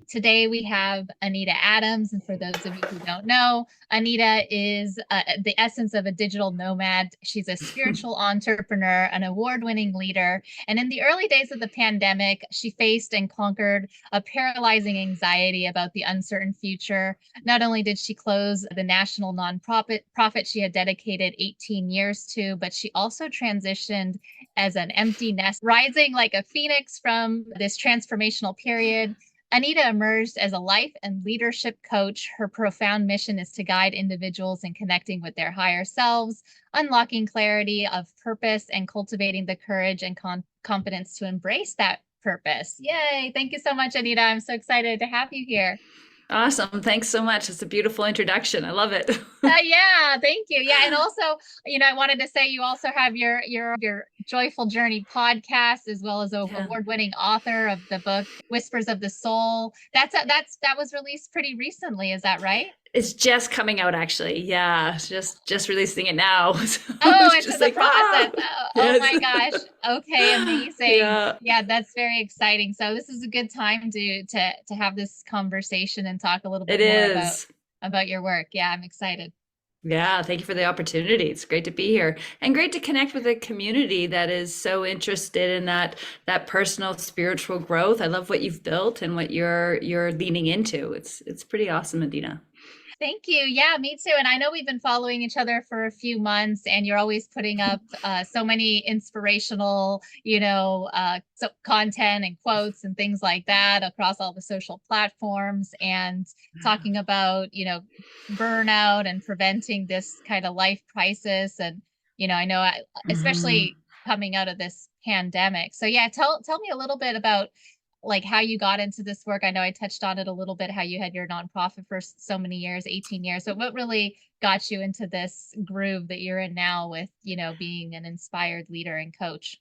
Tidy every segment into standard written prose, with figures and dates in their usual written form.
Today we have Anita Adams. And for those of you who don't know, Anita is the essence of a digital nomad. She's a spiritual entrepreneur, an award-winning leader. And in the early days of the pandemic, she faced and conquered a paralyzing anxiety about the uncertain future. Not only did she close the national nonprofit she had dedicated 18 years to, but she also transitioned as an empty nest, rising like a phoenix from this transformational period. Anita emerged as a life and leadership coach. Her profound mission is to guide individuals in connecting with their higher selves, unlocking clarity of purpose, and cultivating the courage and confidence to embrace that purpose. Yay! Thank you so much, Anita. I'm so excited to have you here. Awesome. Thanks so much. It's a beautiful introduction. I love it. Yeah, thank you. Yeah, and also, I wanted to say you also have your Joyful Journey podcast, as well as a Yeah. award-winning author of the book Whispers of the Soul. That was released pretty recently. Is that right? It's just coming out actually. Yeah. Just releasing it now. So Oh, it's it's in just the like, process. Oh yes. my gosh. Okay, amazing. Yeah, Yeah, that's very exciting. So this is a good time to have this conversation and talk a little it bit more about is. your work. Yeah, I'm excited. Yeah, thank you for the opportunity. It's great to be here and great to connect with a community that is so interested in that personal spiritual growth. I love what you've built and what you're leaning into. It's pretty awesome, Adina. Thank you. Yeah, me too. And I know we've been following each other for a few months, and you're always putting up so many inspirational, content and quotes and things like that across all the social platforms, and talking about, burnout and preventing this kind of life crisis. And, I know, Mhm. especially coming out of this pandemic. So yeah, tell me a little bit about like how you got into this work. I know I touched on it a little bit, how you had your nonprofit for so many years, 18 years. So what really got you into this groove that you're in now with, being an inspired leader and coach?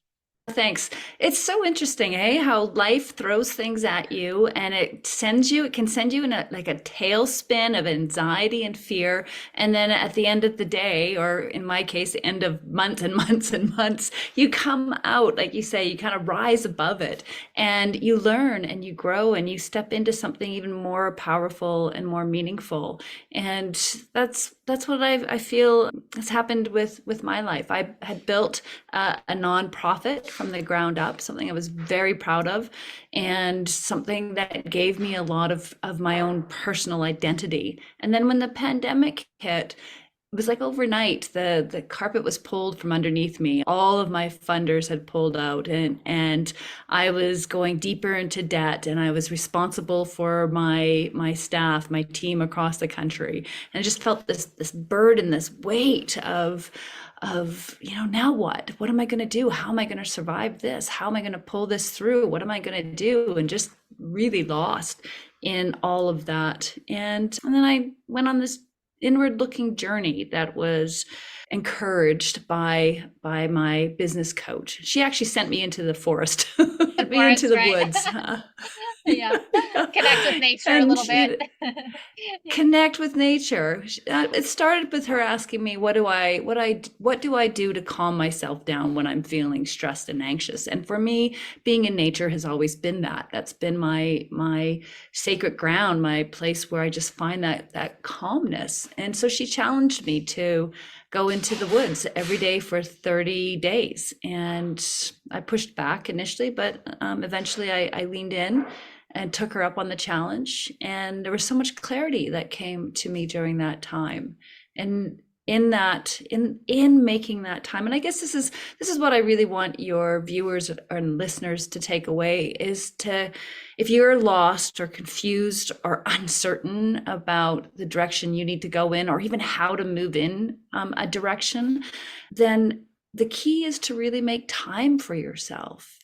Thanks. It's so interesting, eh? How life throws things at you and it can send you in a tailspin of anxiety and fear. And then at the end of the day, or in my case, the end of months and months and months, you come out, like you say, you kind of rise above it and you learn and you grow and you step into something even more powerful and more meaningful. And that's what I feel has happened with my life. I had built a nonprofit from the ground up, something I was very proud of, and something that gave me a lot of my own personal identity. And then when the pandemic hit, it was like overnight, the carpet was pulled from underneath me. All of my funders had pulled out, and I was going deeper into debt, and I was responsible for my staff, my team across the country. And I just felt this burden, this weight of now what am I going to do? How am I going to survive this? How am I going to pull this through? What am I going to do? And just really lost in all of that. And then I went on this inward looking journey that was encouraged by my business coach. She actually sent me into the forest, The sent me into forest, the right? woods. Yeah. Connect with nature a And little bit. she connect with nature. It started with her asking me, what do I do to calm myself down when I'm feeling stressed and anxious? And for me, being in nature has always been that. That's been my sacred ground, my place where I just find that calmness. And so she challenged me to go into the woods every day for 30 days. And I pushed back initially, but eventually I leaned in and took her up on the challenge. And there was so much clarity that came to me during that time. And in making that time, and I guess this is what I really want your viewers and listeners to take away, is to, if you're lost or confused or uncertain about the direction you need to go in, or even how to move in a direction, then the key is to really make time for yourself,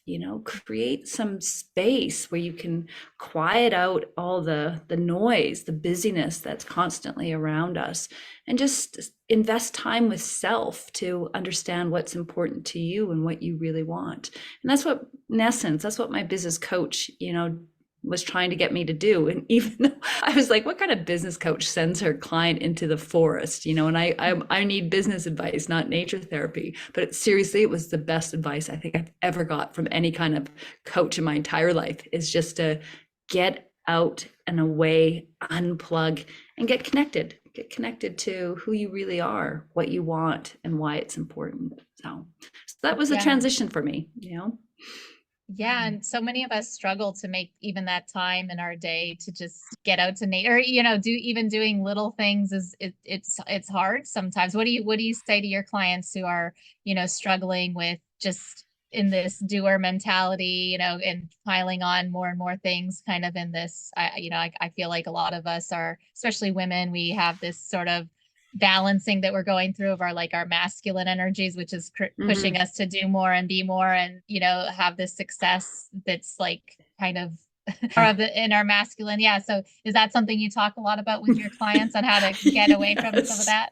create some space where you can quiet out all the noise, the busyness that's constantly around us, and just invest time with self to understand what's important to you and what you really want. And that's what, in essence, that's what my business coach, was trying to get me to do. And even though I was like, what kind of business coach sends her client into the forest? And I need business advice, not nature therapy. But seriously, it was the best advice I think I've ever got from any kind of coach in my entire life, is just to get out and away, unplug, and get connected. Get connected to who you really are, what you want, and why it's important. So that was a Yeah. transition for me, Yeah, and so many of us struggle to make even that time in our day to just get out to nature, or do even doing little things is it's hard sometimes. What do you say to your clients who are, struggling with just in this doer mentality, and piling on more and more things kind of in this, I feel like a lot of us are, especially women, we have this sort of balancing that we're going through of our masculine energies, which is pushing us to do more and be more, and have this success that's like kind of or of the in our masculine. Yeah, so is that something you talk a lot about with your clients on how to get away from some of Yes. that?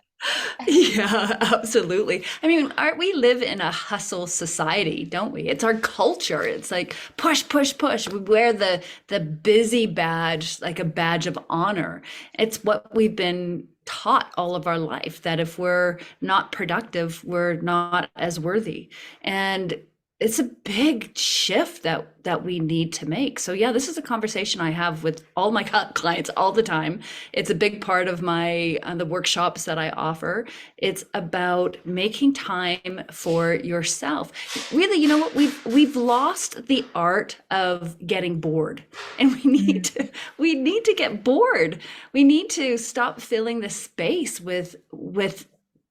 Yeah, absolutely. I mean, we live in a hustle society, don't we? It's our culture. It's like push, push, push. We wear the busy badge like a badge of honor. It's what we've been taught all of our life, that if we're not productive, we're not as worthy. And it's a big shift that we need to make. So yeah, this is a conversation I have with all my clients all the time. It's a big part of my the workshops that I offer. It's about making time for yourself. Really, you know what? We've lost the art of getting bored, and we need to get bored. We need to stop filling the space with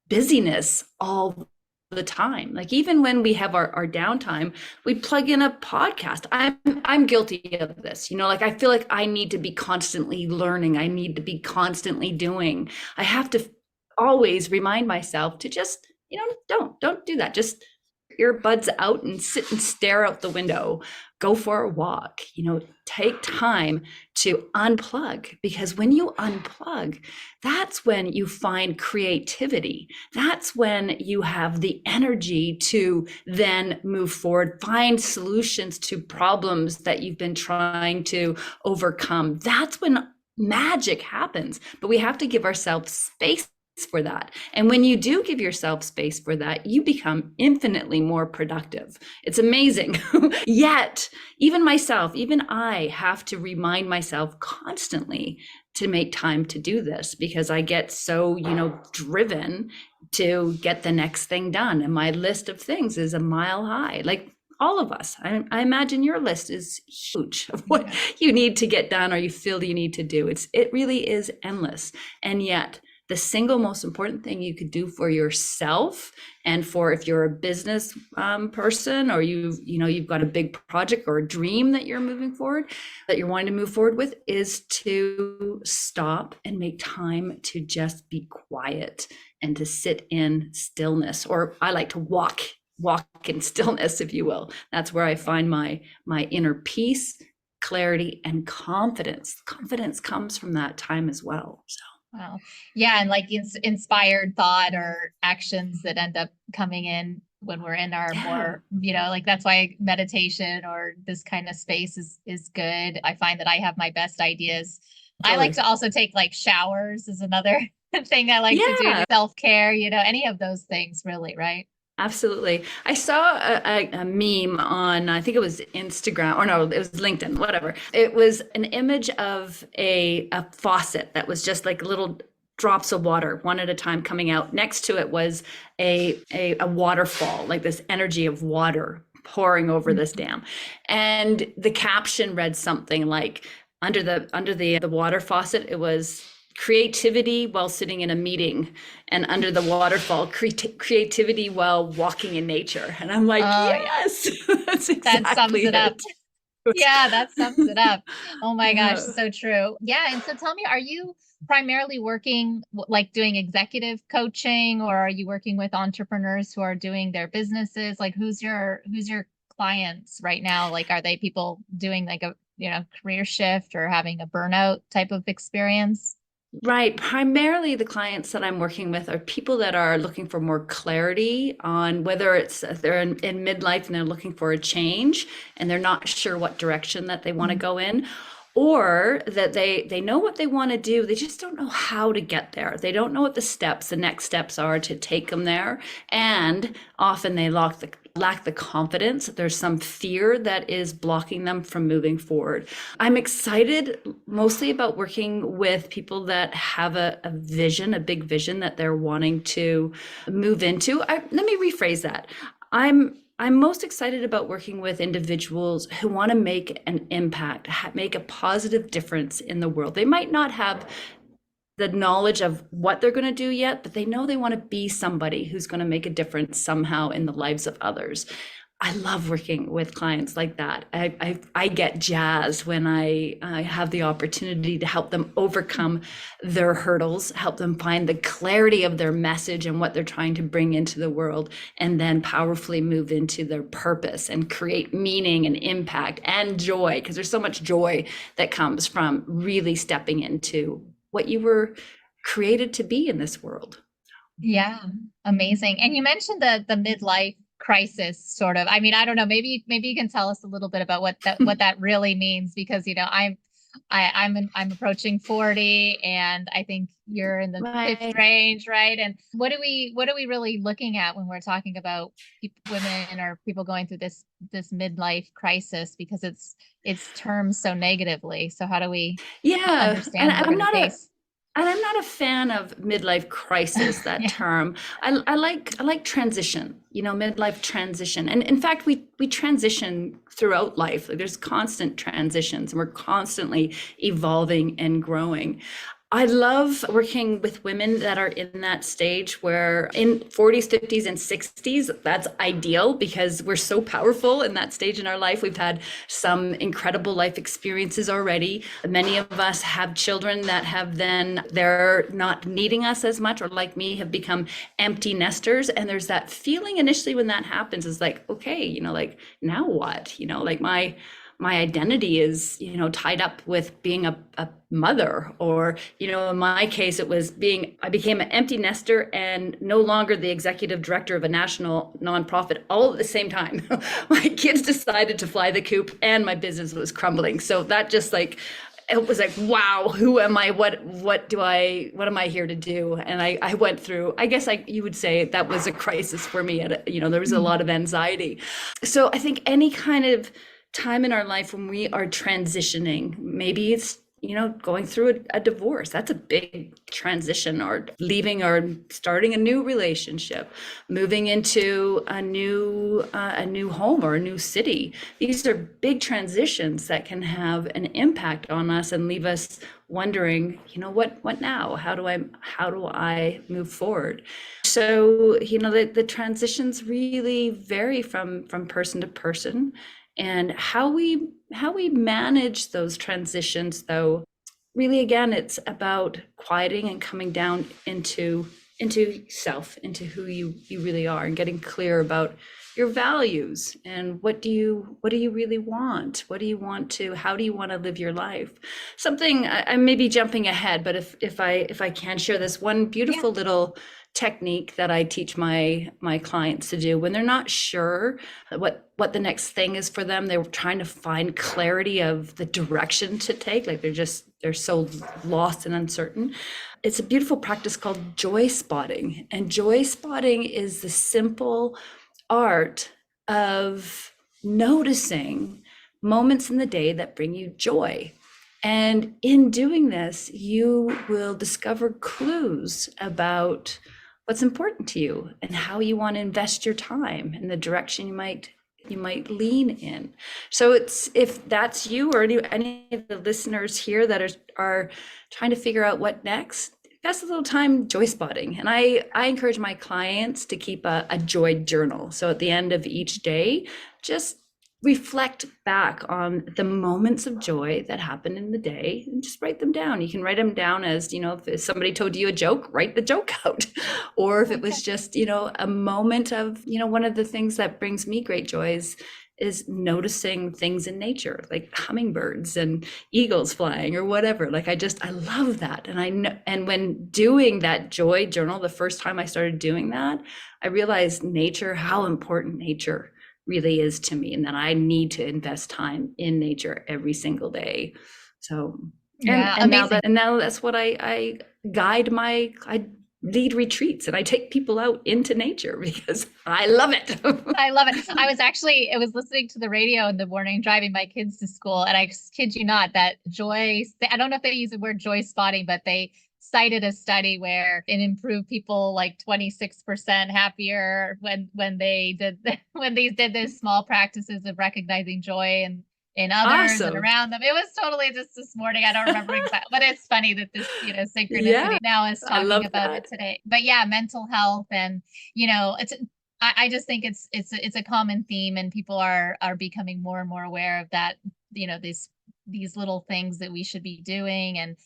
busyness all the time. Like even when we have our downtime, we plug in a podcast. I'm guilty of this. Like I feel like I need to be constantly learning. I need to be constantly doing. I have to always remind myself to just, don't do that. Just earbuds out and sit and stare out the window. Go for a walk. Take time to unplug, because when you unplug, that's when you find creativity. That's when you have the energy to then move forward, find solutions to problems that you've been trying to overcome. That's when magic happens. But we have to give ourselves space for that. And when you do give yourself space for that, you become infinitely more productive. It's amazing. Yet, even I have to remind myself constantly to make time to do this, because I get so, driven to get the next thing done. And my list of things is a mile high. Like all of us. I imagine your list is huge of what you need to get done or you feel you need to do. It really is endless. And yet, the single most important thing you could do for yourself, and for if you're a business person, or you've got a big project or a dream that you're moving forward, that you're wanting to move forward with, is to stop and make time to just be quiet and to sit in stillness. Or I like to walk in stillness, if you will. That's where I find my inner peace, clarity, and confidence. Confidence comes from that time as well. So. Wow. Yeah. And like inspired thought or actions that end up coming in when we're in our more, like that's why meditation or this kind of space is good. I find that I have my best ideas. Totally. I like to also take like showers is another thing I like to do. Self-care, any of those things really, right? Absolutely. I saw a meme on, I think it was Instagram, or no, it was LinkedIn, whatever. It was an image of a faucet that was just like little drops of water, one at a time, coming out. Next to it was a waterfall, like this energy of water pouring over this dam. And the caption read something like, under the water faucet, it was creativity while sitting in a meeting, and under the waterfall, creativity while walking in nature. And I'm like, yes, that's exactly that sums it up. Yeah, that sums it up. Oh my gosh, so true. Yeah, and so tell me, are you primarily working like doing executive coaching, or are you working with entrepreneurs who are doing their businesses? Like who's your clients right now? Like are they people doing like a career shift or having a burnout type of experience? Right. Primarily the clients that I'm working with are people that are looking for more clarity on whether it's they're in midlife and they're looking for a change and they're not sure what direction that they want to go in, or that they know what they want to do, they just don't know how to get there. They don't know what the next steps are to take them there, and often they lack the confidence. There's some fear that is blocking them from moving forward. I'm excited mostly about working with people that have a vision, a big vision that they're wanting to move into. Let me rephrase that. I'm most excited about working with individuals who want to make an impact, make a positive difference in the world. They might not have the knowledge of what they're going to do yet, but they know they want to be somebody who's going to make a difference somehow in the lives of others. I love working with clients like that. I get jazzed when I have the opportunity to help them overcome their hurdles, help them find the clarity of their message and what they're trying to bring into the world, and then powerfully move into their purpose and create meaning and impact and joy, because there's so much joy that comes from really stepping into what you were created to be in this world. Yeah, amazing. And you mentioned the midlife crisis sort of. I mean, I don't know, maybe you can tell us a little bit about what that really means, because I'm approaching 40, and I think you're in the 50 range, right? And what are we really looking at when we're talking about women or people going through this midlife crisis, because it's termed so negatively. So how do we understand what we're going to face? And I'm not a fan of midlife crisis, that term. I like transition, midlife transition. And in fact, we transition throughout life. Like, there's constant transitions, and we're constantly evolving and growing. I love working with women that are in that stage where in 40s, 50s, and 60s, that's ideal because we're so powerful in that stage in our life. We've had some incredible life experiences already. Many of us have children that they're not needing us as much, or like me, have become empty nesters. And there's that feeling initially when that happens is like, okay, like, now what? Like my identity is, tied up with being a mother, or, in my case, I became an empty nester and no longer the executive director of a national nonprofit all at the same time. My kids decided to fly the coop and my business was crumbling. So that just it was like, wow, who am I? What am I here to do? And I went through, I guess you would say that was a crisis for me. There was a lot of anxiety. So I think any kind of time in our life when we are transitioning, maybe it's going through a divorce, that's a big transition, or leaving or starting a new relationship, moving into a new home or a new city. These are big transitions that can have an impact on us and leave us wondering, what now? How do I move forward? So the transitions really vary from person to person. And how we manage those transitions, though, really, again, it's about quieting and coming down into self, into who you really are, and getting clear about your values and what do you really want? How do you want to live your life? Something I may be jumping ahead, but if I can share this one beautiful little technique that I teach my clients to do when they're not sure what the next thing is for them. They're trying to find clarity of the direction to take. Like, they're so lost and uncertain. It's a beautiful practice called joy spotting. And joy spotting is the simple art of noticing moments in the day that bring you joy. And in doing this, you will discover clues about what's important to you and how you want to invest your time and the direction you might lean in. So if that's you or any of the listeners here that are trying to figure out what next, invest a little time joy spotting. And I encourage my clients to keep a joy journal. So at the end of each day, just reflect back on the moments of joy that happened in the day and just write them down. You can write them down as, if somebody told you a joke, write the joke out. Or if it was just, a moment of, one of the things that brings me great joy is noticing things in nature, like hummingbirds and eagles flying or whatever. Like, I love that. And I know, and when doing that joy journal, the first time I started doing that, I realized how important nature really is to me, and that I need to invest time in nature every single day. So, Yeah, and amazing. now that's what I lead retreats and I take people out into nature because I love it. I love it. I was listening to the radio in the morning, driving my kids to school, and I kid you not, that joy, I don't know if they use the word joy spotting, but they cited a study where it improved people like 26% happier when they did when these did this small practices of recognizing joy and in others and Awesome. around them. It was totally just this morning. I don't remember exactly, but it's funny that this, Yeah, synchronicity now is I talking love about it that. today. But yeah, mental health and it's I just think it's a common theme, and people are becoming more and more aware of that. These little things that we should be doing, and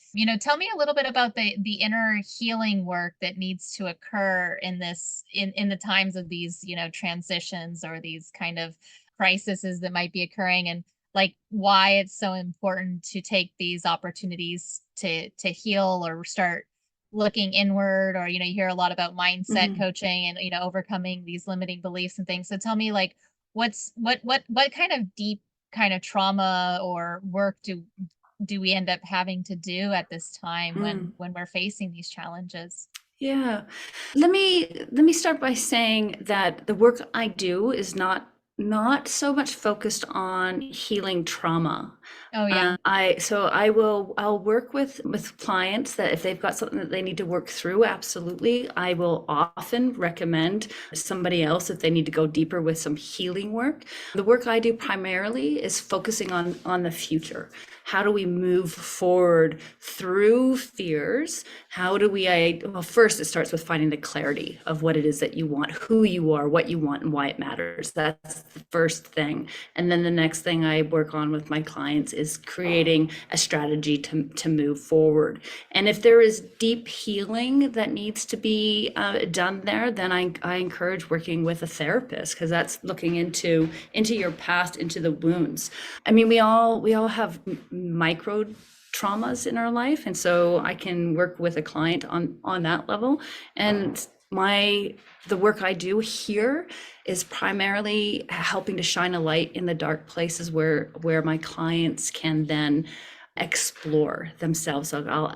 tell me a little bit about the inner healing work that needs to occur in this in the times of these transitions or these kind of crises that might be occurring, and like why it's so important to take these opportunities to heal or start looking inward, or you hear a lot about mindset Mhm. coaching and overcoming these limiting beliefs and things. So tell me, like, what kind of deep kind of trauma or work do we end up having to do at this time Mm. when we're facing these challenges? Yeah. Let me start by saying that the work I do is not so much focused on healing trauma. Oh yeah. I'll work with clients that if they've got something that they need to work through, absolutely. I will often recommend somebody else if they need to go deeper with some healing work. The work I do primarily is focusing on the future. How do we move forward through fears? How do well, first it starts with finding the clarity of what it is that you want, who you are, what you want, and why it matters. That's the first thing. And then the next thing I work on with my clients is creating a strategy to move forward. And if there is deep healing that needs to be done there, then I encourage working with a therapist, because that's looking into your past, into the wounds. I mean, we all have micro traumas in our life, and so I can work with a client on that level. And the work I do here is primarily helping to shine a light in the dark places where my clients can then explore themselves. So I'll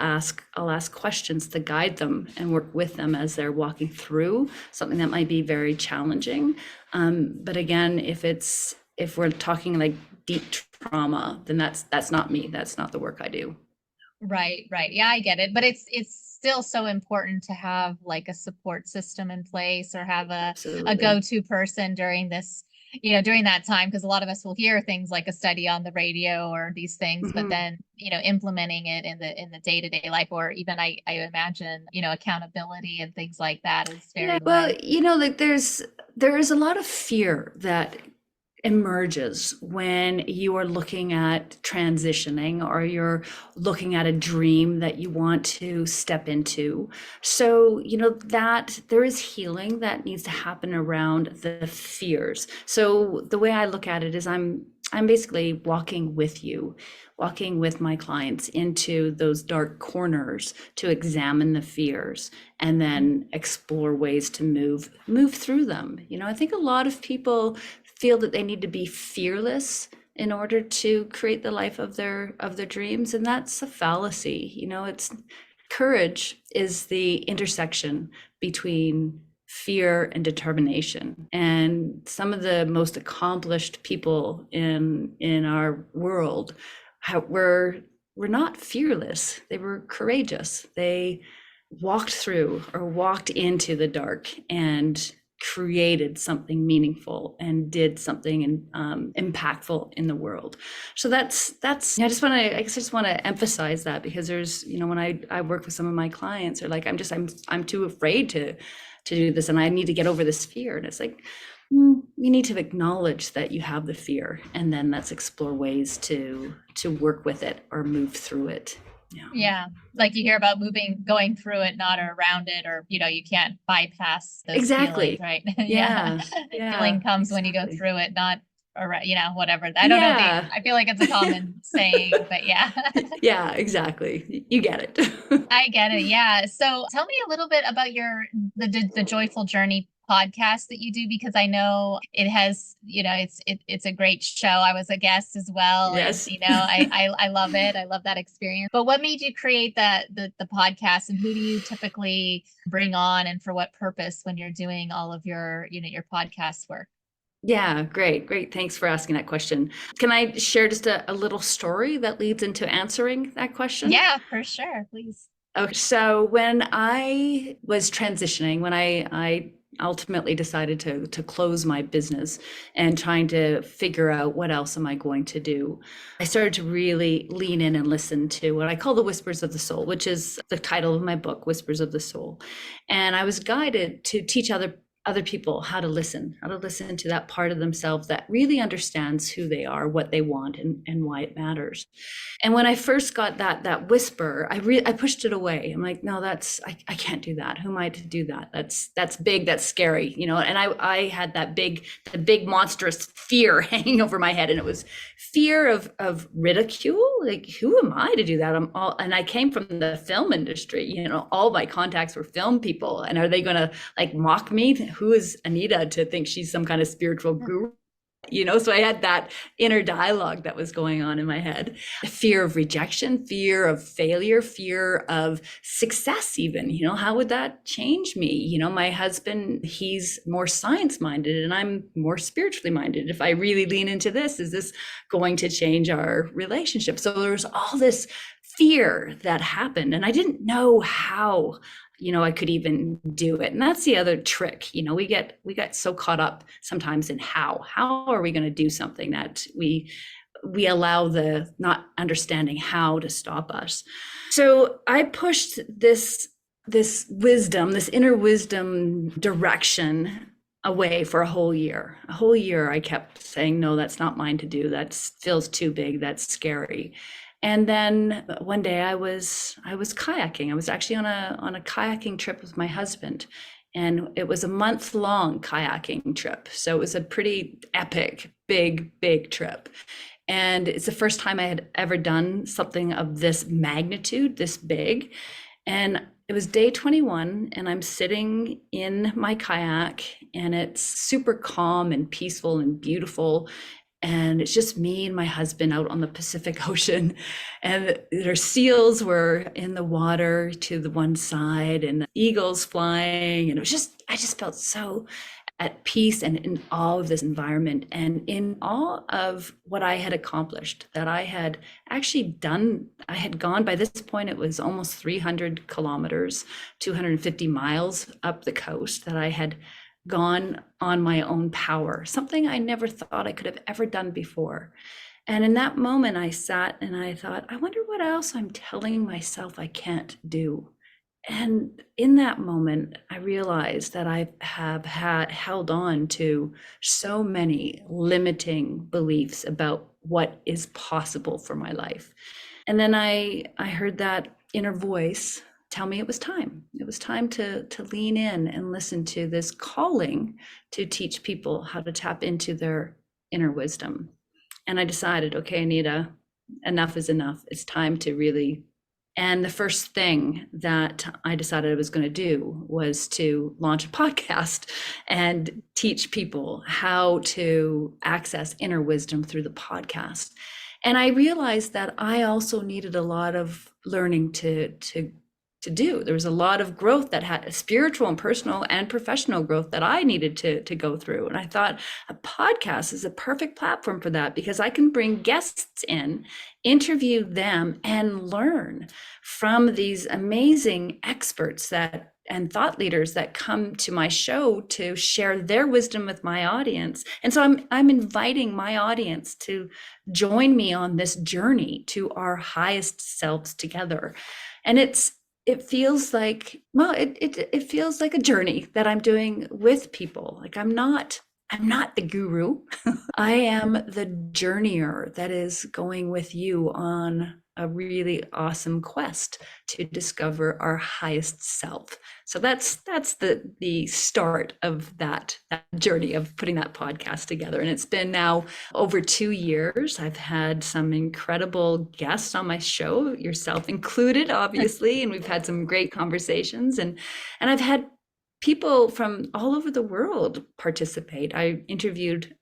ask questions to guide them and work with them as they're walking through something that might be very challenging. But again, if we're talking like deep trauma, then that's not me. That's not the work I do. Right. Yeah, I get it. But it's still so important to have like a support system in place, or have a Absolutely. go-to person during this, during that time, because a lot of us will hear things like a study on the radio or these things, but Mhm. then, implementing it in the day-to-day life, or even I imagine, accountability and things like that is Yeah, very well, limited. like there is a lot of fear that emerges when you are looking at transitioning, or you're looking at a dream that you want to step into. So, that there is healing that needs to happen around the fears. So the way I look at it is I'm basically walking with you, walking with my clients into those dark corners to examine the fears and then explore ways to move through them. I think a lot of people feel that they need to be fearless in order to create the life of their dreams, and that's a fallacy. It's courage is the intersection between fear and determination, and some of the most accomplished people in our world were not fearless. They were courageous. They walked through or walked into the dark and created something meaningful and did something impactful in the world. So that's I just want to emphasize that, because there's when I work with some of my clients, they're like, I'm too afraid to do this, and I need to get over this fear. And it's like, you need to acknowledge that you have the fear, and then let's explore ways to work with it or move through it. Yeah. Like you hear about going through it, not around it, or, you can't bypass those feelings, Exactly. right? Yeah. Yeah. Yeah. Feeling comes when you go Exactly. through it, not around, whatever. I don't know. Yeah. I feel like it's a common saying, but yeah. Yeah, exactly. You get it. I get it. Yeah. So tell me a little bit about the joyful journey podcast that you do? Because I know it has, it's a great show. I was a guest as well, and Yes. I love it. I love that experience. But what made you create the podcast, and who do you typically bring on, and for what purpose when you're doing all of your podcast work? Yeah, great, great. Thanks for asking that question. Can I share just a little story that leads into answering that question? Yeah, for sure. Please. Okay, so when I was transitioning, when I ultimately decided to close my business and trying to figure out what else am I going to do, I started to really lean in and listen to what I call the whispers of the soul, which is the title of my book, Whispers of the Soul. And I was guided to teach other people how to listen to that part of themselves that really understands who they are, what they want, and why it matters. And when I first got that whisper, I pushed it away. I'm like, no, I can't do that. Who am I to do that? That's big, that's scary, And I had the big monstrous fear hanging over my head, and it was fear of ridicule. Like, who am I to do that? And I came from the film industry. All my contacts were film people, and are they gonna like mock me? Who is Anita to think she's some kind of spiritual guru? So I had that inner dialogue that was going on in my head. Fear of rejection, fear of failure, fear of success even. How would that change me? My husband, he's more science minded and I'm more spiritually minded. If I really lean into this, is this going to change our relationship? So there's all this fear that happened, and I didn't know how I could even do it. And that's the other trick. We get so caught up sometimes in how are we going to do something that we allow the not understanding how to stop us. So I pushed this wisdom, this inner wisdom direction away for a whole year. A whole year I kept saying, no, that's not mine to do. That feels too big. That's scary. And then one day I was kayaking. I was actually on a kayaking trip with my husband, and it was a month-long kayaking trip. So it was a pretty epic, big trip. And it's the first time I had ever done something of this magnitude, this big. And it was day 21, and I'm sitting in my kayak, and it's super calm and peaceful and beautiful. And it's just me and my husband out on the Pacific Ocean, and their seals were in the water to the one side and the eagles flying. And I just felt so at peace and in awe of this environment and in awe of what I had accomplished, that I had actually done. I had gone, by this point, it was almost 300 kilometers, 250 miles up the coast, that I had gone on my own power, something I never thought I could have ever done before. And in that moment, I sat and I thought, I wonder what else I'm telling myself I can't do. And in that moment, I realized that I have held on to so many limiting beliefs about what is possible for my life. And then I heard that inner voice tell me it was time. It was time to lean in and listen to this calling to teach people how to tap into their inner wisdom. And I decided, okay, Anita, enough is enough. It's time to really. And the first thing that I decided I was going to do was to launch a podcast and teach people how to access inner wisdom through the podcast. And I realized that I also needed a lot of learning to do. There was a lot of growth that had spiritual and personal and professional growth that I needed to go through. And I thought a podcast is a perfect platform for that, because I can bring guests in, interview them, and learn from these amazing experts and thought leaders that come to my show to share their wisdom with my audience. And so I'm inviting my audience to join me on this journey to our highest selves together. And it feels like, well, it feels like a journey that I'm doing with people. Like I'm not the guru. I am the journeyer that is going with you on a really awesome quest to discover our highest self. So that's the start of that journey of putting that podcast together. And it's been now over 2 years. I've had some incredible guests on my show, yourself included, obviously, and we've had some great conversations. And I've had people from all over the world participate. I interviewed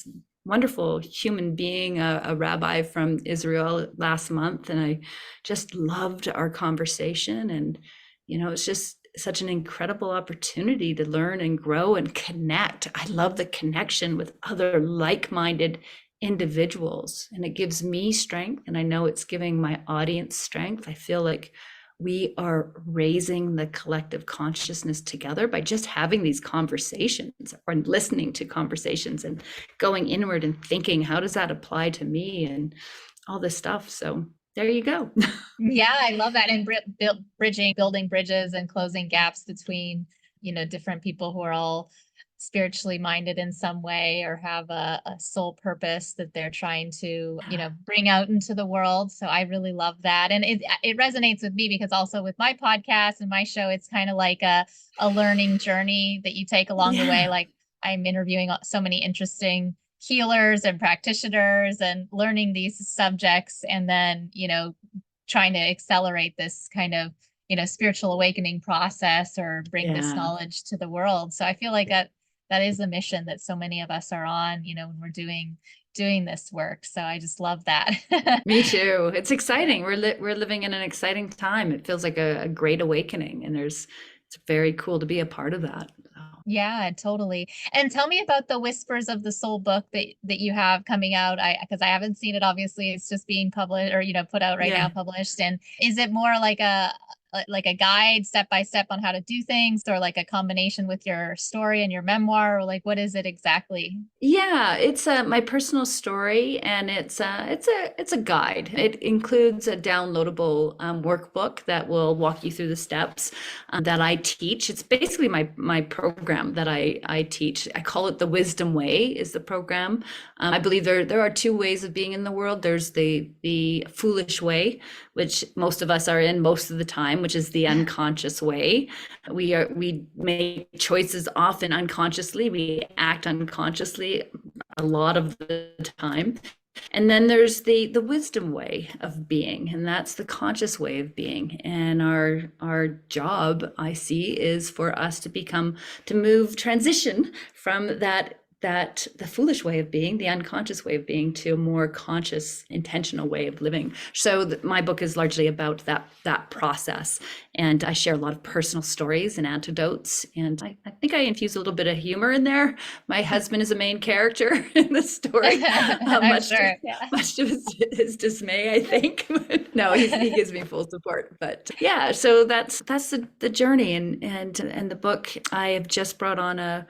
wonderful human being, a rabbi from Israel last month, and I just loved our conversation. And, it's just such an incredible opportunity to learn and grow and connect. I love the connection with other like-minded individuals, and it gives me strength. And I know it's giving my audience strength. I feel like we are raising the collective consciousness together by just having these conversations or listening to conversations and going inward and thinking, how does that apply to me, and all this stuff. So there you go. Yeah, I love that. And building bridges and closing gaps between, different people who are all spiritually minded in some way or have a soul purpose that they're trying to, bring out into the world. So I really love that. And it resonates with me because also with my podcast and my show, it's kind of like a learning journey that you take along the way. Like I'm interviewing so many interesting healers and practitioners and learning these subjects, and then, trying to accelerate this kind of, spiritual awakening process or bring this knowledge to the world. So I feel like that is a mission that so many of us are on, when we're doing this work. So I just love that. Me too. It's exciting. We're living in an exciting time. It feels like a great awakening, and it's very cool to be a part of that. Yeah, totally. And tell me about the Whispers of the Soul book that you have coming out. Because I haven't seen it. Obviously, it's just being published or put out right now, published. And is it more like a guide step by step on how to do things, or like a combination with your story and your memoir, or like what is it exactly? Yeah, it's my personal story, and it's a guide. It includes a downloadable workbook that will walk you through the steps that I teach. It's basically my program that I teach. I call it the Wisdom Way is the program. I believe there are two ways of being in the world. There's the foolish way, which most of us are in most of the time, which is the unconscious way. We make choices often unconsciously. We act unconsciously a lot of the time. And then there's the wisdom way of being, and that's the conscious way of being. And our job, I see, is for us to transition from the foolish way of being, the unconscious way of being, to a more conscious, intentional way of living. So my book is largely about that process. And I share a lot of personal stories and anecdotes. And I think I infuse a little bit of humor in there. My husband is a main character in the story, much to his dismay, I think. No, he gives me full support. But yeah, so that's the journey. And the book, I have just brought on a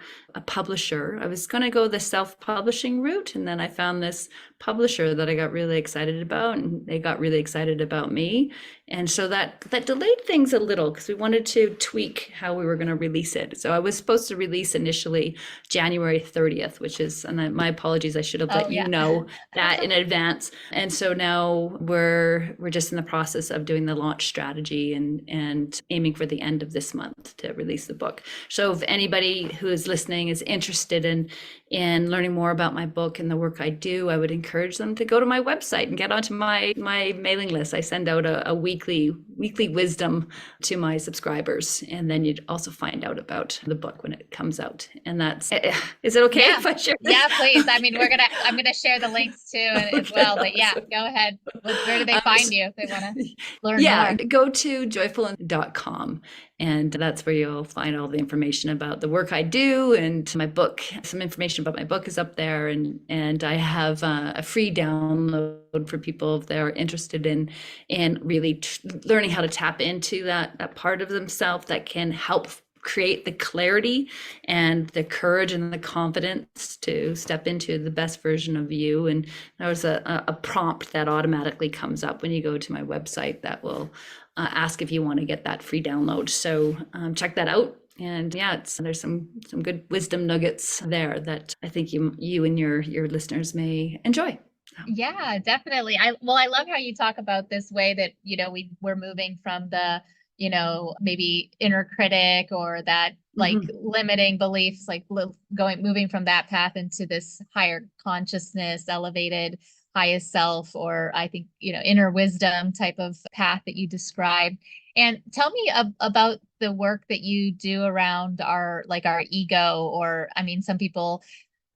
publisher. I was going to go the self-publishing route, and then I found this publisher that I got really excited about, and they got really excited about me. And so that delayed things a little because we wanted to tweak how we were going to release it. So I was supposed to release initially January 30th, which is, and my apologies, I should have let you know that in advance. And so now we're just in the process of doing the launch strategy and aiming for the end of this month to release the book. So if anybody who is listening is interested in learning more about my book and the work I do, I would encourage them to go to my website and get onto my mailing list. I send out a weekly wisdom to my subscribers, and then you'd also find out about the book when it comes out. And that's, is it okay if I share this? Yeah, please. I mean, I'm gonna share the links too as well. But yeah, go ahead. Where do they find you if they want to learn more? Go to joyful.com, and that's where you'll find all the information about the work I do, and my book. Some information about my book is up there, and I have a free download for people if they're interested in really learning how to tap into that part of themselves that can help create the clarity and the courage and the confidence to step into the best version of you. And there's a prompt that automatically comes up when you go to my website that will ask if you want to get that free download. So check that out. And yeah, there's some good wisdom nuggets there that I think you and your listeners may enjoy. Yeah, definitely. I love how you talk about this way that, we're moving from the, maybe inner critic or that like limiting beliefs, like moving from that path into this higher consciousness, elevated highest self, or I think, inner wisdom type of path that you described. And tell me about the work that you do around our ego, or I mean, some people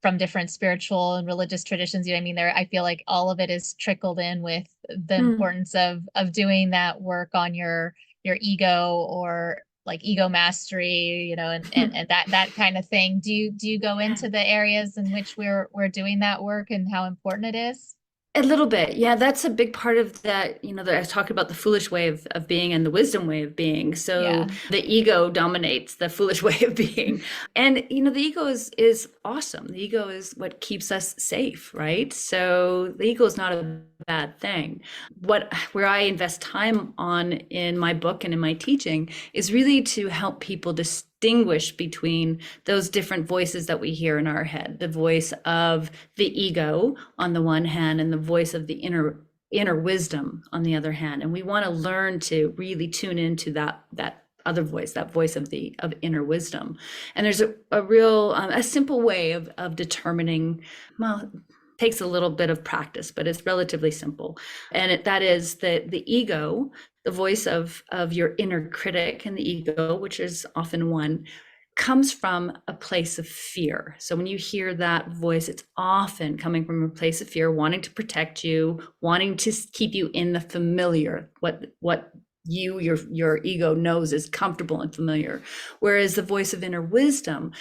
from different spiritual and religious traditions, you know, I mean, there, I feel like all of it is trickled in with the Mm. importance of doing that work on your ego, or like ego mastery, you know, and that kind of thing. Do you go into the areas in which we're doing that work and how important it is? A little bit. Yeah, that's a big part of that, that I was talking about the foolish way of being and the wisdom way of being. So Yeah. the ego dominates the foolish way of being. And the ego is awesome. The ego is what keeps us safe, right? So the ego is not a bad thing. Where I invest time on in my book and in my teaching is really to help people distinguish between those different voices that we hear in our head, the voice of the ego on the one hand and the voice of the inner wisdom on the other hand. And we want to learn to really tune into that other voice, that voice of inner wisdom. And there's a real a simple way of determining, well, takes a little bit of practice, but it's relatively simple. And that is the ego, the voice of your inner critic, and the ego, which is often one, comes from a place of fear. So when you hear that voice, it's often coming from a place of fear, wanting to protect you, wanting to keep you in the familiar, what your ego knows is comfortable and familiar. Whereas the voice of inner wisdom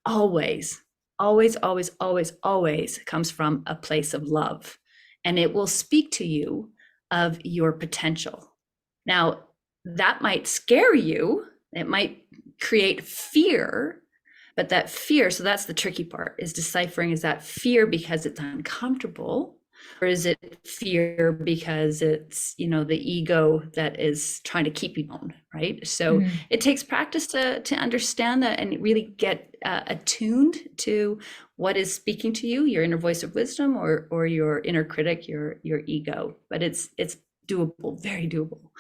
always, always, always, always, always comes from a place of love. And it will speak to you of your potential. Now, that might scare you. It might create fear, but that fear, so that's the tricky part, is deciphering, is that fear because it's uncomfortable, or is it fear because it's the ego that is trying to keep you down, right? So Mhm. it takes practice to understand that and really get attuned to what is speaking to you, your inner voice of wisdom, or your inner critic, your ego. But it's doable, very doable.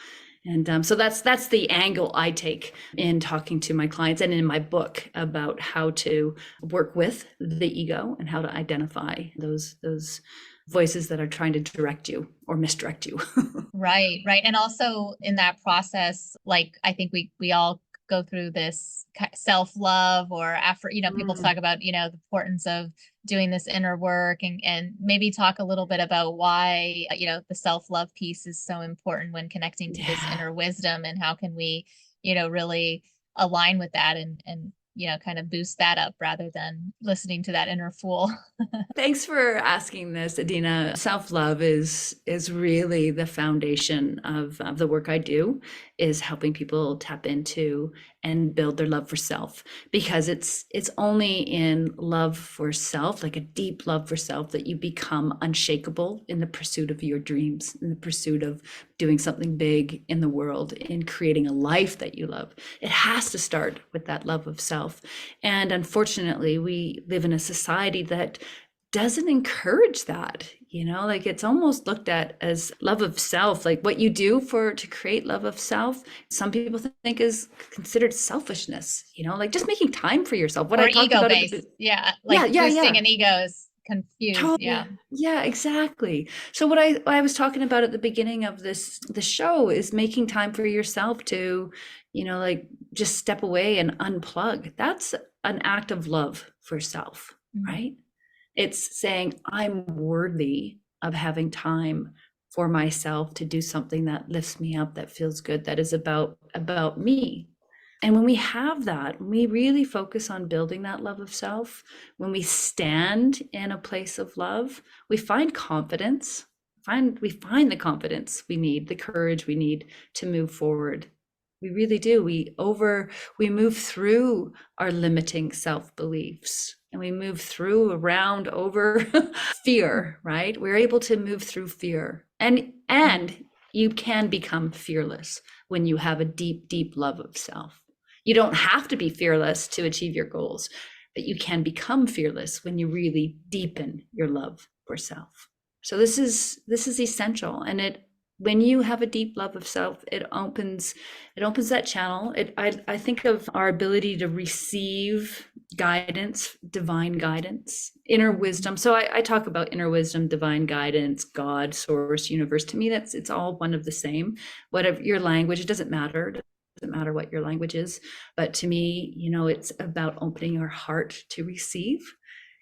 And so that's the angle I take in talking to my clients and in my book about how to work with the ego and how to identify those voices that are trying to direct you or misdirect you. Right, right. And also in that process, like I think we all go through this self-love, or after, you know, people Mm, talk about, you know, the importance of doing this inner work, and maybe talk a little bit about why, you know, the self-love piece is so important when connecting to this yeah. inner wisdom, and how can we, you know, really align with that, and you know, kind of boost that up rather than listening to that inner fool. Thanks for asking this, Edina. Self-love is really the foundation of the work I do, is helping people tap into and build their love for self, because it's only in love for self, like a deep love for self, that you become unshakable in the pursuit of your dreams, in the pursuit of doing something big in the world, in creating a life that you love. It has to start with that love of self. And unfortunately, we live in a society that doesn't encourage that, like it's almost looked at as love of self, like what you do to create love of self, some people think is considered selfishness, like just making time for yourself, what I Or talked ego about based. Yeah, yeah, like yeah, boosting yeah. an ego is confused. Totally. Yeah. Yeah, exactly. So what I was talking about at the beginning of the show is making time for yourself to, like just step away and unplug. That's an act of love for self, Mm. right? It's saying, I'm worthy of having time for myself to do something that lifts me up, that feels good, that is about me. And when we have that, when we really focus on building that love of self, when we stand in a place of love, we find confidence, we find the confidence we need, the courage we need to move forward. We really do. We move through our limiting self-beliefs, and we move through around over fear, right? We're able to move through fear. And you can become fearless when you have a deep, deep love of self. You don't have to be fearless to achieve your goals, but you can become fearless when you really deepen your love for self. So this is essential, and it when you have a deep love of self, it opens that channel. I think of our ability to receive guidance, divine guidance, inner wisdom. So I talk about inner wisdom, divine guidance, God, source, universe. To me, it's all one of the same. Whatever your language, it doesn't matter. It doesn't matter what your language is. But to me, it's about opening our heart to receive.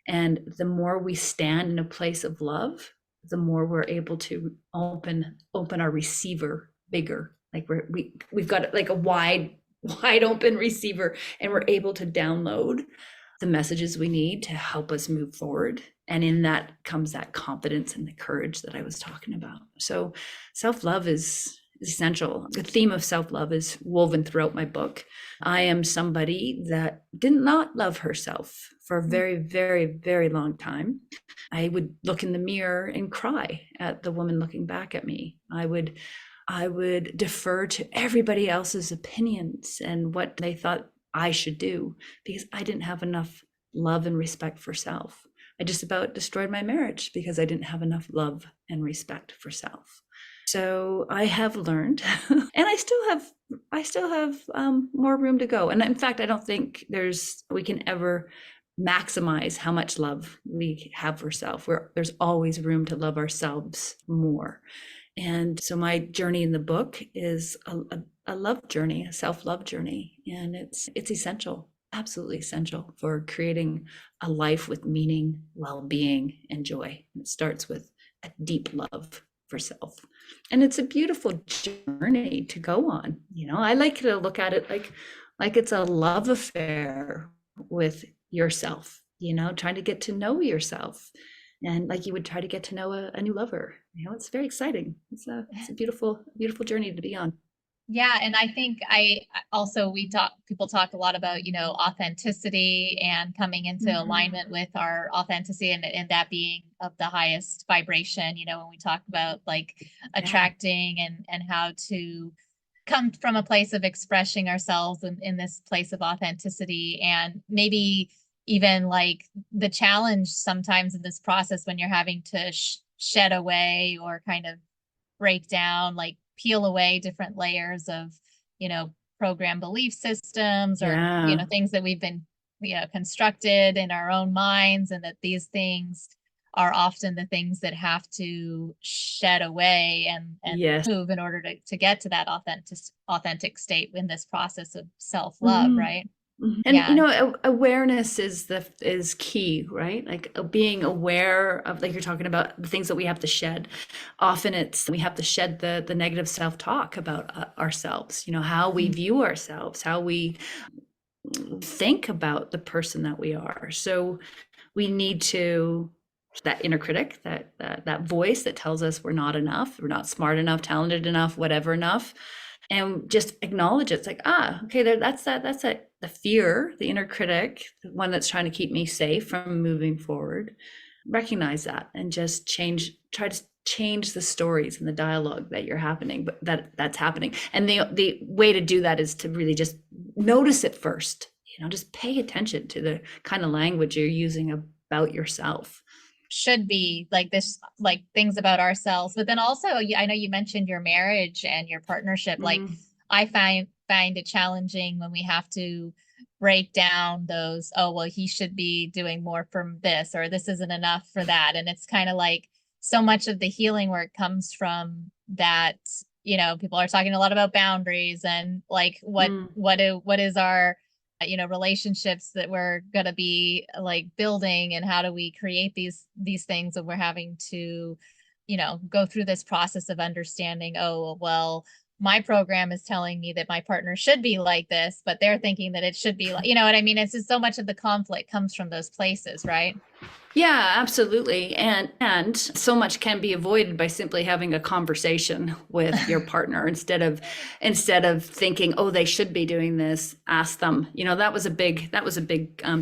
And the more we stand in a place of love, the more we're able to open our receiver bigger. Like we've got like a wide open receiver, and we're able to download the messages we need to help us move forward. And in that comes that confidence and the courage that I was talking about. So self-love is essential. The theme of self-love is woven throughout my book. I am somebody that did not love herself for a very, very, very long time. I would look in the mirror and cry at the woman looking back at me. I would defer to everybody else's opinions and what they thought I should do, because I didn't have enough love and respect for self. I just about destroyed my marriage because I didn't have enough love and respect for self. So I have learned, and I still have more room to go. And in fact, I don't think we can ever maximize how much love we have for self. There's always room to love ourselves more. And so my journey in the book is a love journey, a self-love journey, and it's essential, absolutely essential for creating a life with meaning, well-being, and joy. It starts with a deep love for self. And it's a beautiful journey to go on. I like to look at it like it's a love affair with yourself, trying to get to know yourself. And like you would try to get to know a new lover. It's very exciting. It's a beautiful, beautiful journey to be on. Yeah. And I think people talk a lot about, authenticity and coming into alignment with our authenticity and that being of the highest vibration, when we talk about like attracting and how to come from a place of expressing ourselves in this place of authenticity, and maybe even like the challenge sometimes in this process when you're having to shed away or kind of break down, like peel away different layers of, program belief systems or, things that we've been, constructed in our own minds, and that these things are often the things that have to shed away and Yes. move in order to get to that authentic state in this process of self-love, right? And awareness is key, right? Like being aware of, like you're talking about, the things that we have to shed. Often we have to shed the negative self-talk about ourselves, how we view ourselves, how we think about the person that we are. So we need that inner critic, that voice that tells us we're not enough, we're not smart enough, talented enough, whatever enough. And just acknowledge it. It's like, okay, that's the fear, the inner critic, the one that's trying to keep me safe from moving forward. Recognize that and just try to change the stories and the dialogue that you're happening, but that's happening. And the way to do that is to really just notice it first. Just pay attention to the kind of language you're using about yourself. Should be like this, like things about ourselves, but then also I know you mentioned your marriage and your partnership. Like I find it challenging when we have to break down those, he should be doing more from this, or this isn't enough for that. And it's kind of like so much of the healing work comes from that. People are talking a lot about boundaries and like what is our relationships that we're going to be like building, and how do we create these things that we're having to, go through this process of understanding, my program is telling me that my partner should be like this, but they're thinking that it should be like, what I mean? It's just so much of the conflict comes from those places, right? Yeah, absolutely. And so much can be avoided by simply having a conversation with your partner instead of thinking, they should be doing this. Ask them. That was a big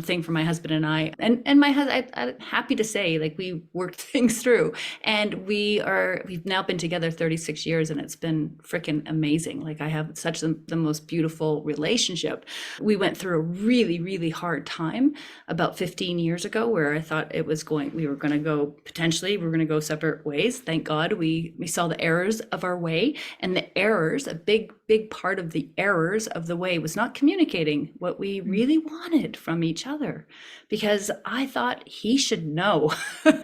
thing for my husband and I. And my husband, I'm happy to say, like, we worked things through, and we've now been together 36 years, and it's been freaking amazing. Like, I have such the most beautiful relationship. We went through a really, really hard time about 15 years ago where I thought we were going to go, potentially we were going to go separate ways. Thank God we saw the errors of our way, and the errors, a big part of the errors of the way was not communicating what we really wanted from each other, because I thought he should know.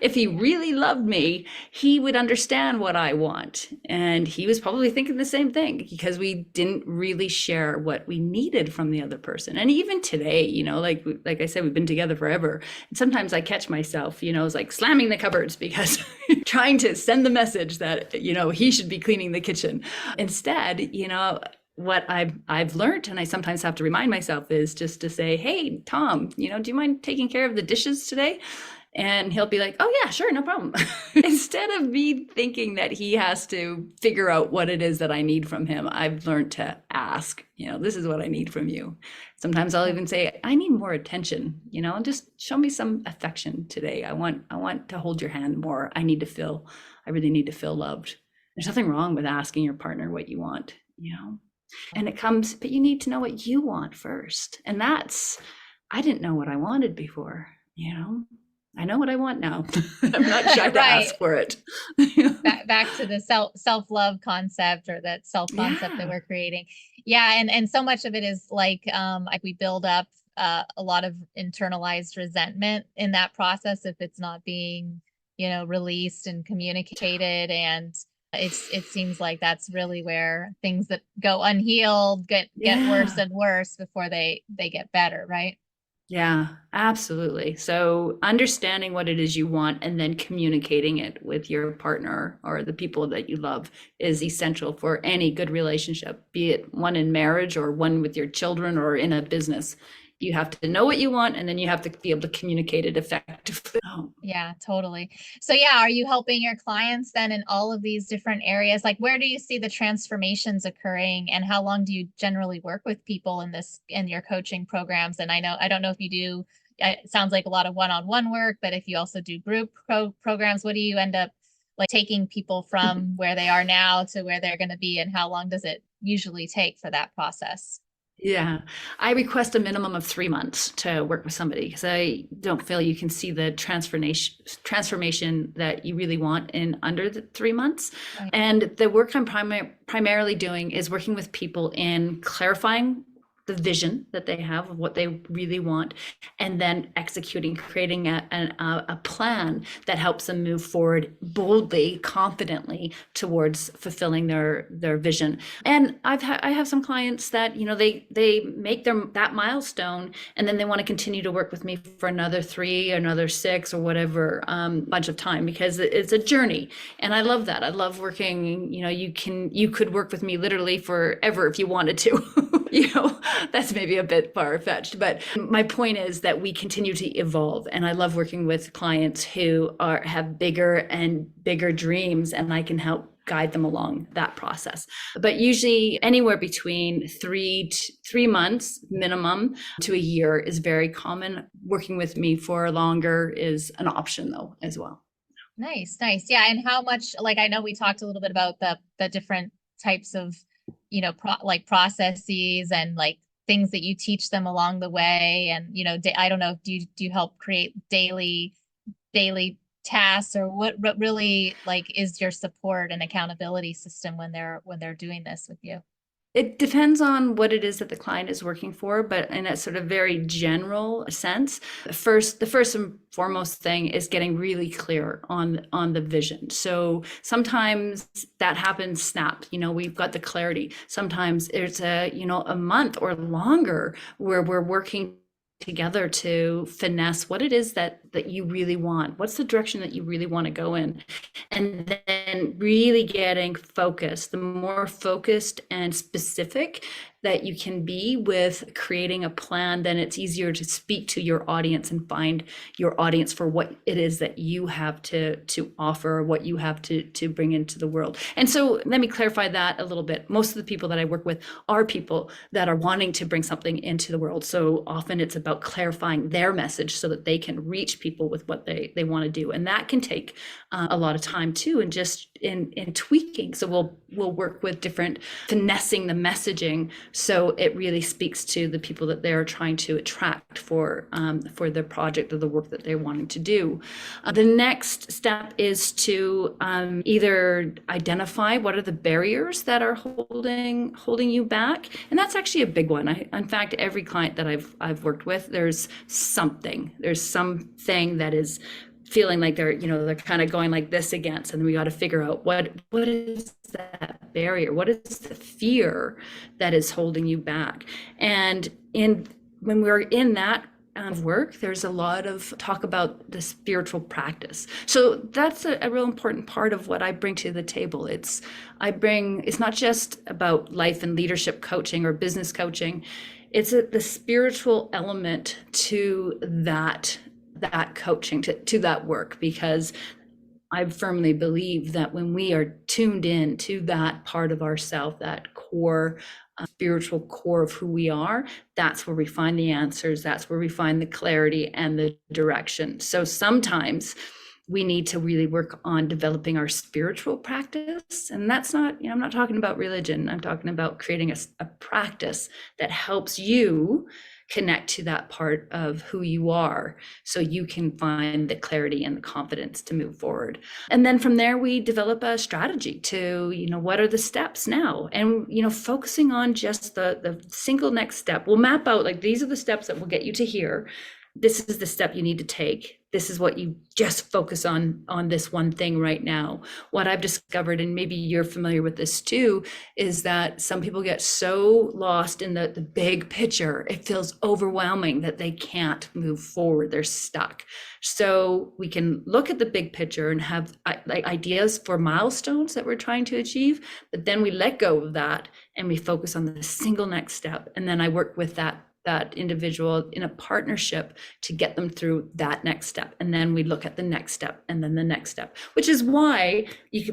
If he really loved me, he would understand what I want. And he was probably thinking the same thing, because we didn't really share what we needed from the other person. And even today, you know, like I said, we've been together forever. And sometimes I catch myself, you know, it's like slamming the cupboards because trying to send the message that, you know, he should be cleaning the kitchen. Instead, you know, what I've learned, and I sometimes have to remind myself, is just to say, hey, Tom, you know, do you mind taking care of the dishes today? And he'll be like, oh yeah, sure, no problem. Instead of me thinking that he has to figure out what it is that I need from him, I've learned to ask, you know, this is what I need from you. Sometimes I'll even say, I need more attention, you know, just show me some affection today. I want to hold your hand more. I really need to feel loved. There's nothing wrong with asking your partner what you want, you know, and it comes, but you need to know what you want first. And I didn't know what I wanted before, you know. I know what I want now. I'm not shy to ask for it. back to the self-love concept, or that self-concept that we're creating. Yeah. And so much of it is like we build up a lot of internalized resentment in that process if it's not being, you know, released and communicated. And it seems like that's really where things that go unhealed get worse and worse before they get better, right? Yeah, absolutely. So understanding what it is you want and then communicating it with your partner or the people that you love is essential for any good relationship, be it one in marriage or one with your children or in a business. You have to know what you want, and then you have to be able to communicate it effectively. Yeah, totally. So yeah, are you helping your clients then in all of these different areas? Like, where do you see the transformations occurring, and how long do you generally work with people in your coaching programs? And I don't know if you do, it sounds like a lot of one-on-one work, but if you also do group programs, what do you end up like taking people from where they are now to where they're going to be, and how long does it usually take for that process? Yeah, I request a minimum of 3 months to work with somebody, because I don't feel you can see the transformation that you really want in under the 3 months. Right. And the work I'm primarily doing is working with people in clarifying the vision that they have of what they really want, and then executing, creating a plan that helps them move forward boldly, confidently towards fulfilling their vision. And I have some clients that, you know, they make that milestone, and then they want to continue to work with me for another 3, another 6, or whatever bunch of time, because it's a journey. And I love that. I love working, you know, you could work with me literally forever if you wanted to. You know, that's maybe a bit far-fetched, but my point is that we continue to evolve. And I love working with clients who have bigger and bigger dreams, and I can help guide them along that process. But usually anywhere between 3 months minimum to a year is very common. Working with me for longer is an option though, as well. Nice. Yeah. And how much, like, I know we talked a little bit about the different types of, you know, processes and like things that you teach them along the way. And, you know, I don't know, do you help create daily tasks, or what really like is your support and accountability system when they're doing this with you? It depends on what it is that the client is working for, but in a sort of very general sense, the first and foremost thing is getting really clear on the vision. So sometimes that happens snap, you know, we've got the clarity. Sometimes it's a month or longer where we're working together to finesse what it is that you really want. What's the direction that you really want to go in? And then really getting focused. The more focused and specific that you can be with creating a plan, then it's easier to speak to your audience and find your audience for what it is that you have to offer, what you have to bring into the world. And so let me clarify that a little bit. Most of the people that I work with are people that are wanting to bring something into the world. So often it's about clarifying their message so that they can reach people with what they want to do. And that can take a lot of time too, and just in tweaking. So we'll work with different finessing the messaging so it really speaks to the people that they're trying to attract for the project or the work that they're wanting to do. The next step is to either identify what are the barriers that are holding you back, and that's actually a big one. In fact, every client that I've worked with, there's something that is feeling like they're kind of going like this against, and we got to figure out what is that barrier, what is the fear that is holding you back. And when we're in that work, there's a lot of talk about the spiritual practice. So that's a real important part of what I bring to the table. It's not just about life and leadership coaching or business coaching. It's the spiritual element to that coaching, to that work, because I firmly believe that when we are tuned in to that part of ourself, that core spiritual core of who we are, that's where we find the answers, that's where we find the clarity and the direction. So sometimes we need to really work on developing our spiritual practice. And that's not, I'm not talking about religion. I'm talking about creating a practice that helps you connect to that part of who you are so you can find the clarity and the confidence to move forward. And then from there, we develop a strategy to, what are the steps now? And, focusing on just the single next step. We'll map out, like, these are the steps that will get you to here. This is the step you need to take. This is what you just focus on this one thing right now. What I've discovered, and maybe you're familiar with this too, is that some people get so lost in the big picture, it feels overwhelming that they can't move forward, they're stuck. So we can look at the big picture and have ideas for milestones that we're trying to achieve, but then we let go of that and we focus on the single next step. And then I work with that individual in a partnership to get them through that next step. And then we look at the next step and then the next step, which is why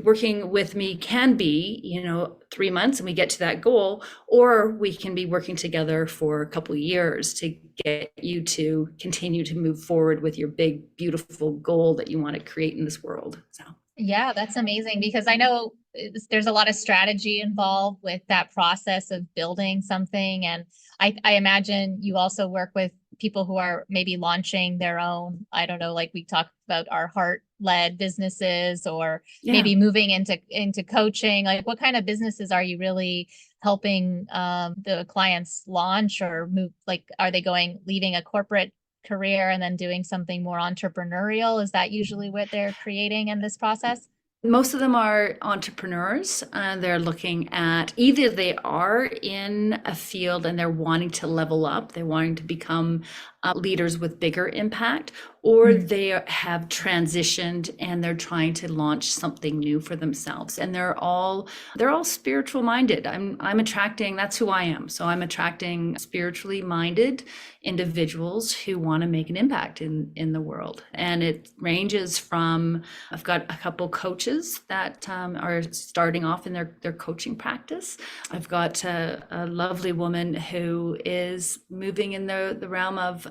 working with me can be, 3 months and we get to that goal, or we can be working together for a couple of years to get you to continue to move forward with your big, beautiful goal that you want to create in this world. So. Yeah, that's amazing, because I know there's a lot of strategy involved with that process of building something. And I imagine you also work with people who are maybe launching their own, I don't know, like we talked about our heart-led businesses, or maybe moving into coaching. Like, what kind of businesses are you really helping the clients launch or move? Like, are they leaving a corporate career and then doing something more entrepreneurial? Is that usually what they're creating in this process? Most of them are entrepreneurs. They're looking at either they are in a field and they're wanting to level up, they're wanting to become leaders with bigger impact, or they have transitioned and they're trying to launch something new for themselves. And they're all spiritual minded. I'm attracting, that's who I am. So I'm attracting spiritually minded individuals who want to make an impact in the world. And it ranges from, I've got a couple coaches that are starting off in their coaching practice. I've got a lovely woman who is moving in the realm of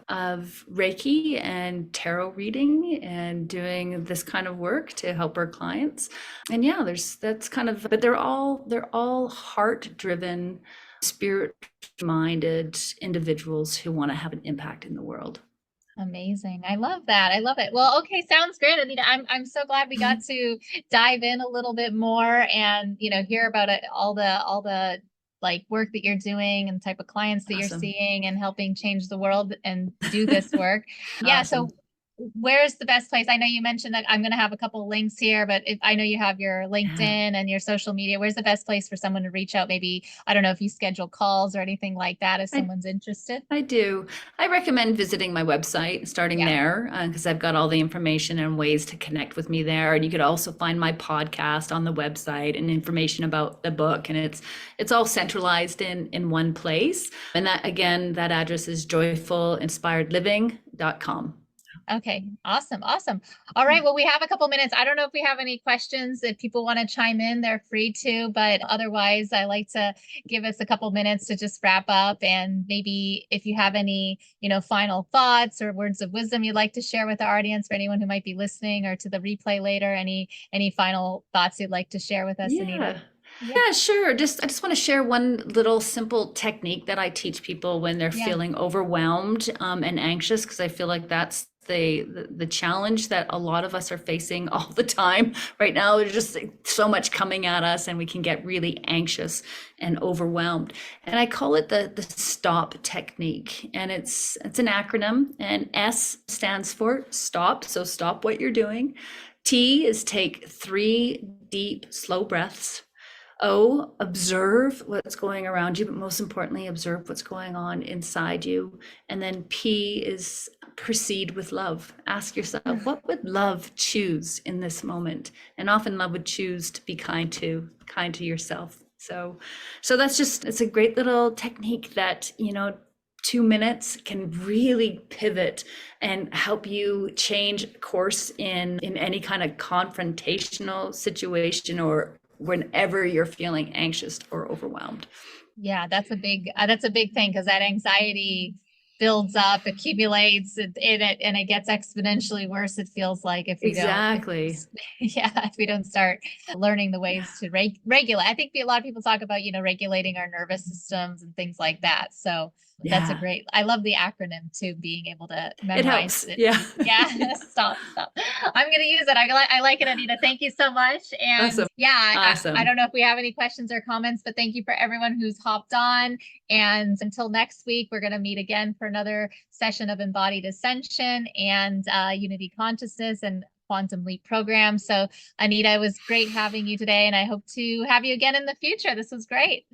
Reiki and tarot reading and doing this kind of work to help our clients. And but they're all heart-driven, spirit-minded individuals who want to have an impact in the world. Amazing. I love that. I love it. Well, okay, sounds great, Anita. I'm so glad we got to dive in a little bit more and, hear about it, all the like work that you're doing and type of clients that you're seeing and helping change the world and do this work. Yeah. So where's the best place? I know you mentioned that I'm going to have a couple links here, but I know you have your LinkedIn and your social media. Where's the best place for someone to reach out? Maybe, I don't know if you schedule calls or anything like that if someone's interested. I do. I recommend visiting my website, starting there, because I've got all the information and ways to connect with me there. And you could also find my podcast on the website and information about the book. And it's all centralized in one place. And that, again, that address is joyfulinspiredliving.com. Okay, awesome, awesome. All right, well, we have a couple minutes. I don't know if we have any questions. If people want to chime in, they're free to, but otherwise, I like to give us a couple minutes to just wrap up. And maybe if you have any, final thoughts or words of wisdom you'd like to share with our audience, for anyone who might be listening or to the replay later, any final thoughts you'd like to share with us, Anita? Yeah. Yeah, sure. I just want to share one little simple technique that I teach people when they're Yeah. feeling overwhelmed and anxious, because I feel like that's the challenge that a lot of us are facing all the time right now. There's just so much coming at us, and we can get really anxious and overwhelmed. And I call it the stop technique, and it's an acronym. And S stands for stop, so stop what you're doing. T is take 3 deep, slow breaths. O, observe what's going around you, but most importantly, observe what's going on inside you. And then P is proceed with love. Ask yourself, what would love choose in this moment? And often love would choose to be kind to yourself. So it's a great little technique that, 2 minutes can really pivot and help you change course in any kind of confrontational situation, or whenever you're feeling anxious or overwhelmed. Yeah, that's a big thing, because that anxiety builds up, accumulates, and it gets exponentially worse. It feels like if we if we don't start learning the ways to regulate. I think a lot of people talk about regulating our nervous systems and things like that. So that's I love the acronym too, being able to memorize it. Yeah. Yeah. Stop. I'm going to use it. I like it, Anita. Thank you so much. And awesome. Awesome. I don't know if we have any questions or comments, but thank you for everyone who's hopped on. And until next week, we're going to meet again for another session of Embodied Ascension and Unity Consciousness and Quantum Leap program. So Anita, it was great having you today, and I hope to have you again in the future. This was great.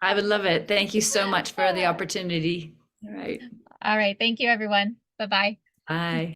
I would love it. Thank you so much for the opportunity. All right. All right. Thank you, everyone. Bye-bye. Bye.